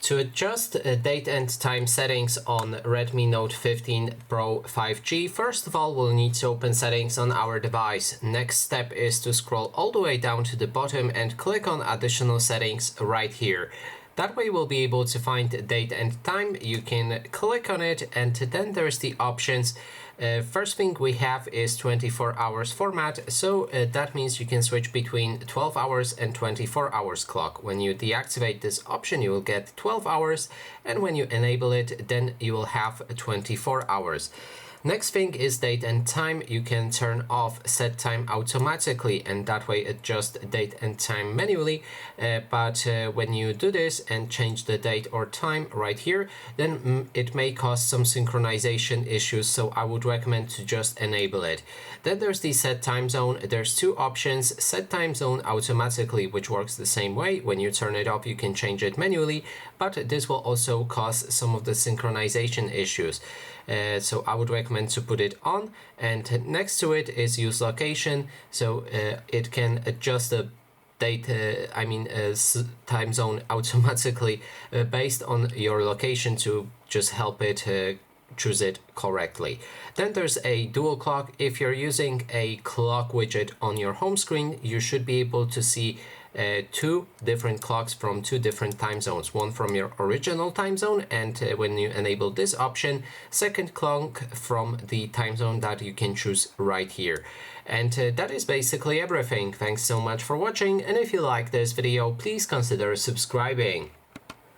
To adjust date and time settings on Redmi Note 15 Pro 5G, first of all we'll need to open settings on our device. Next step is to scroll all the way down to the bottom and click on additional settings right here. That way we'll be able to find date and time. You can click on it and then there's the options. First thing we have is 24 hours format, so that means you can switch between 12 hours and 24 hours clock. When you deactivate this option you will get 12 hours, and when you enable it then you will have 24 hours. Next thing is date and time. You can turn off set time automatically and that way adjust date and time manually, but when you do this and change the date or time right here, then it may cause some synchronization issues, so I would recommend to just enable it. Then there's the set time zone. There's two options: set time zone automatically, which works the same way. When you turn it off you can change it manually, but this will also cause some of the synchronization issues. So I would recommend to put it on, and next to it is use location, so it can adjust the date, time zone automatically based on your location to just help it choose it correctly. Then there's a dual clock. If you're using a clock widget on your home screen, you should be able to see two different clocks from two different time zones, one from your original time zone, and when you enable this option, second clock from the time zone that you can choose right here. And that is basically everything. Thanks so much for watching, and if you like this video please consider subscribing.